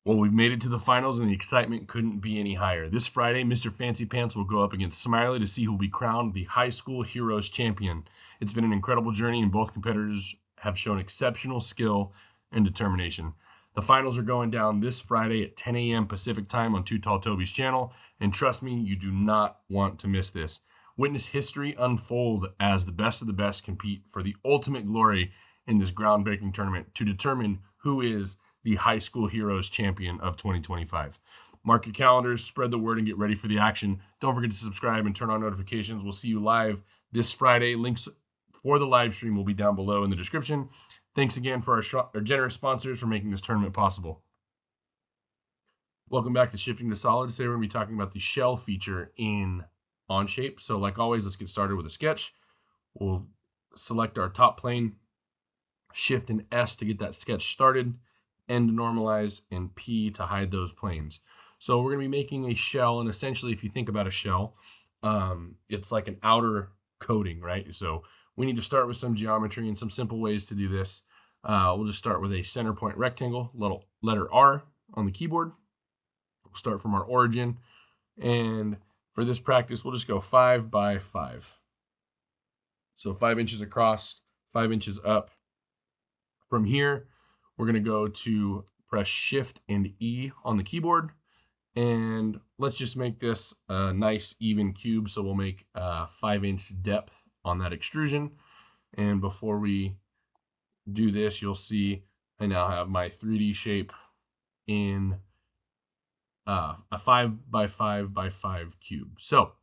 Well, we've made it to the finals, and the excitement couldn't be any higher. This Friday, Mr. Fancy Pants will go up against Smiley to see who will be crowned the High School Heroes champion. It's been an incredible journey, and both competitors have shown exceptional skill and determination. The finals are going down this Friday at 10 a.m. Pacific time on Too Tall Toby's channel, and trust me, you do not want to miss this. Witness history unfold as the best of the best compete for the ultimate glory in this groundbreaking tournament to determine who is the High School Heroes champion of 2025. Mark your calendars, spread the word, and get ready for the action. Don't forget to subscribe and turn on notifications. We'll see you live this Friday. Links for the live stream will be down below in the description. Thanks again for our generous sponsors for making this tournament possible. Welcome back to Shifting to Solids. Today we're going to be talking about the shell feature in Onshape. So like always, let's get started with a sketch. We'll select our top plane, Shift and S to get that sketch started, N to normalize, and P to hide those planes. So we're going to be making a shell, and essentially if you think about a shell, it's like an outer coating, right? So we need to start with some geometry and some simple ways to do this. We'll just start with a center point rectangle, letter R on the keyboard. We'll start from our origin, and for this practice, we'll just go 5 by 5. So 5 inches across, 5 inches up. From here, we're going to go to press Shift and E on the keyboard. And let's just make this a nice even cube. So we'll make a 5-inch depth on that extrusion. And before we do this, you'll see I now have my 3D shape in a 5 by 5 by 5 cube. So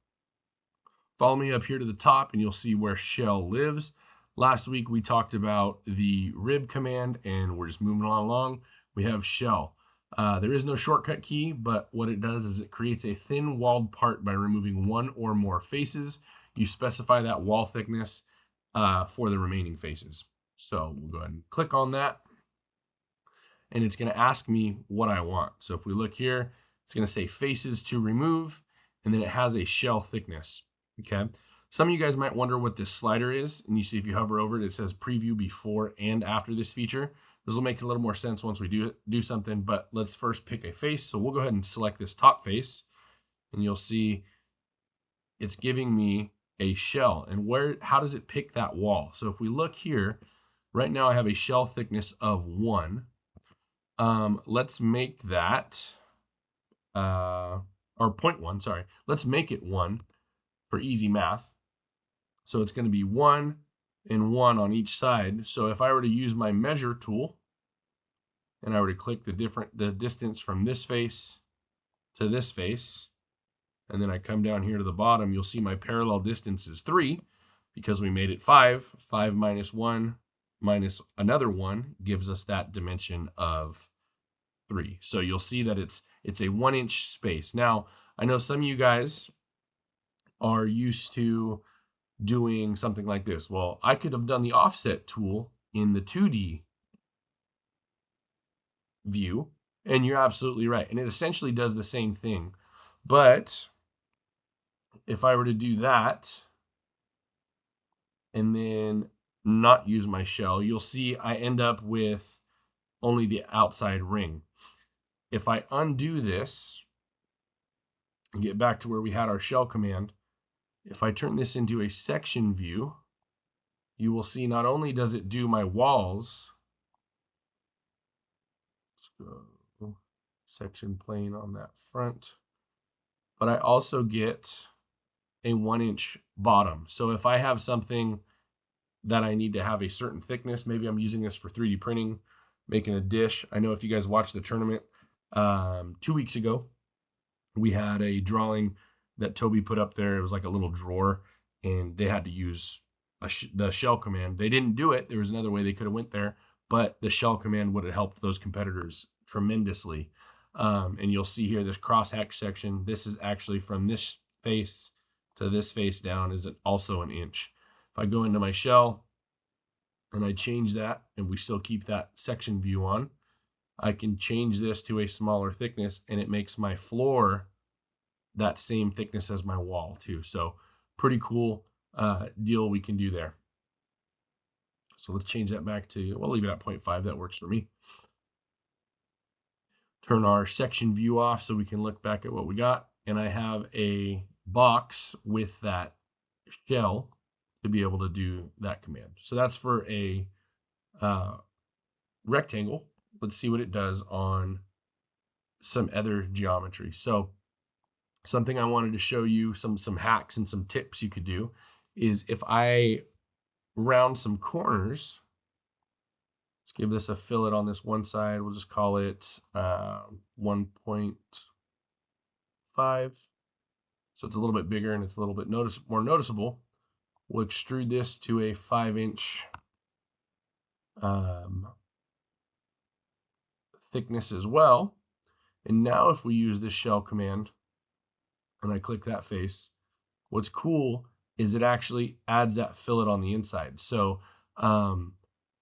follow me up here to the top and you'll see where shell lives. Last week, we talked about the rib command, and we're just moving on along. We have shell. There is no shortcut key, but what it does is it creates a thin walled part by removing one or more faces. You specify that wall thickness for the remaining faces. So we'll go ahead and click on that, and it's going to ask me what I want. So if we look here, it's going to say faces to remove, and then it has a shell thickness, okay? Some of you guys might wonder what this slider is, and you see if you hover over it, it says preview before and after this feature. This will make a little more sense once we do something, but let's first pick a face. So we'll go ahead and select this top face, and you'll see it's giving me a shell. And how does it pick that wall? So if we look here, right now I have a shell thickness of 1. Let's make that, or 0.1, sorry. Let's make it 1 for easy math. So it's going to be 1 and 1 on each side. So if I were to use my measure tool and I were to click the distance from this face to this face, and then I come down here to the bottom, you'll see my parallel distance is 3 because we made it 5. 5 minus 1 minus another 1 gives us that dimension of 3. So you'll see that it's a 1-inch space. Now, I know some of you guys are used to doing something like this. Well, I could have done the offset tool in the 2D view, and you're absolutely right. And it essentially does the same thing. But if I were to do that and then not use my shell, you'll see I end up with only the outside ring. If I undo this and get back to where we had our shell command, if I turn this into a section view, you will see not only does it do my walls, let's go section plane on that front, but I also get a 1-inch bottom. So if I have something that I need to have a certain thickness, maybe I'm using this for 3D printing, making a dish. I know if you guys watched the tournament 2 weeks ago, we had a drawing that Toby put up there. It was like a little drawer, and they had to use the shell command. They didn't do it. There was another way they could have went there, but the shell command would have helped those competitors tremendously. And you'll see here this cross-hatch section. This is actually from this face to this face down is also 1 inch. If I go into my shell and I change that, and we still keep that section view on, I can change this to a smaller thickness, and it makes my floor that same thickness as my wall too. So pretty cool deal we can do there. So let's change that back to, we'll leave it at 0.5. That works for me. turn our section view off so we can look back at what we got. And I have a box with that shell to be able to do that command. So that's for a rectangle. Let's see what it does on some other geometry. So something I wanted to show you, some hacks and some tips you could do, is if I round some corners, let's give this a fillet on this one side. We'll just call it 1.5. So it's a little bit bigger and it's a little bit more noticeable. We'll extrude this to a 5-inch thickness as well. And now if we use this shell command and I click that face, what's cool is it actually adds that fillet on the inside. So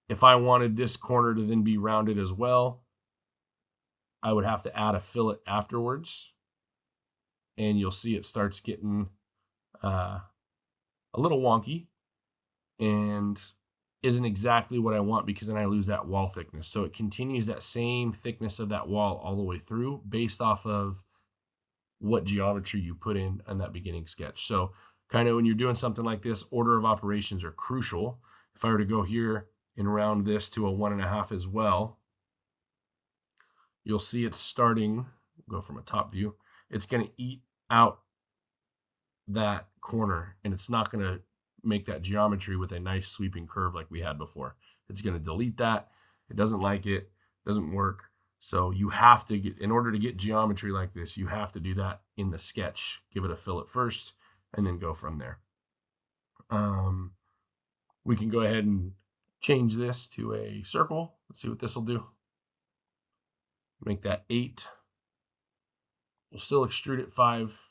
if I wanted this corner to then be rounded as well, I would have to add a fillet afterwards. And you'll see it starts getting a little wonky and isn't exactly what I want, because then I lose that wall thickness. So it continues that same thickness of that wall all the way through based off of what geometry you put in that beginning sketch. So kind of when you're doing something like this, order of operations are crucial. If I were to go here and round this to a 1.5 as well, you'll see it's starting, go from a top view, it's going to eat out that corner and it's not going to make that geometry with a nice sweeping curve like we had before. It's going to delete that. It doesn't like it, doesn't work. So you have to get, in order to get geometry like this, you have to do that in the sketch. Give it a fillet first and then go from there. We can go ahead and change this to a circle. Let's see what this will do. Make that 8. We'll still extrude at 5.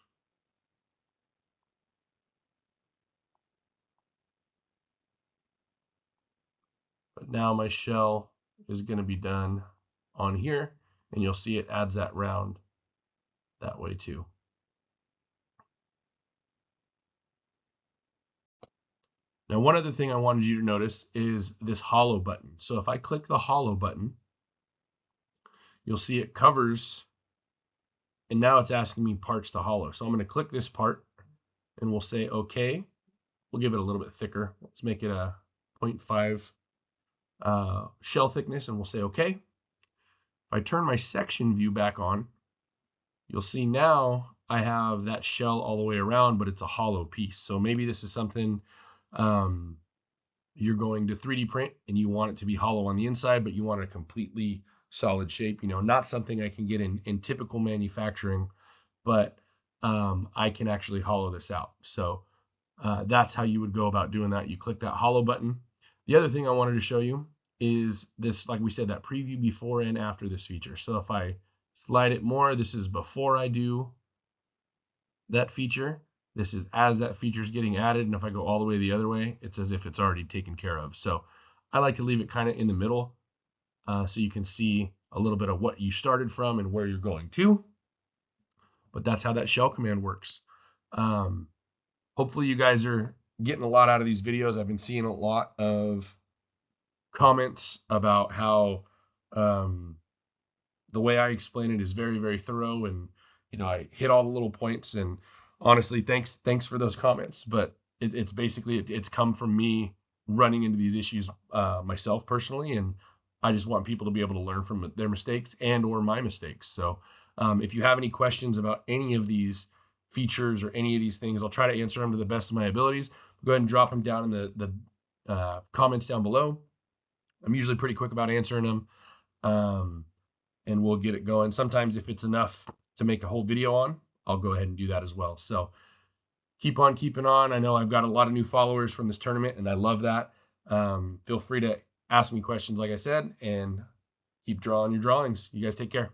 But now my shell is going to be done on here, and you'll see it adds that round that way too. Now, one other thing I wanted you to notice is this hollow button. So if I click the hollow button, you'll see it covers, and now it's asking me parts to hollow. So I'm going to click this part and we'll say okay. We'll give it a little bit thicker. Let's make it a 0.5 shell thickness, and we'll say okay. If I turn my section view back on, you'll see now I have that shell all the way around, but it's a hollow piece. So maybe this is something you're going to 3D print and you want it to be hollow on the inside, but you want a completely solid shape, not something I can get in typical manufacturing, but I can actually hollow this out. So that's how you would go about doing that. You click that hollow button. The other thing I wanted to show you is this, like we said, that preview before and after this feature. So if I slide it more, this is before I do that feature. This is as that feature is getting added. And if I go all the way the other way, it's as if it's already taken care of. So I like to leave it kind of in the middle so you can see a little bit of what you started from and where you're going to. But that's how that shell command works. Hopefully you guys are getting a lot out of these videos. I've been seeing a lot of comments about how the way I explain it is very, very thorough, and I hit all the little points. And honestly, thanks for those comments. But it's basically it's come from me running into these issues myself personally, and I just want people to be able to learn from their mistakes and or my mistakes. So if you have any questions about any of these features or any of these things, I'll try to answer them to the best of my abilities. Go ahead and drop them down in the comments down below. I'm usually pretty quick about answering them, and we'll get it going. Sometimes if it's enough to make a whole video on, I'll go ahead and do that as well. So keep on keeping on. I know I've got a lot of new followers from this tournament, and I love that. Feel free to ask me questions, like I said, and keep drawing your drawings. You guys take care.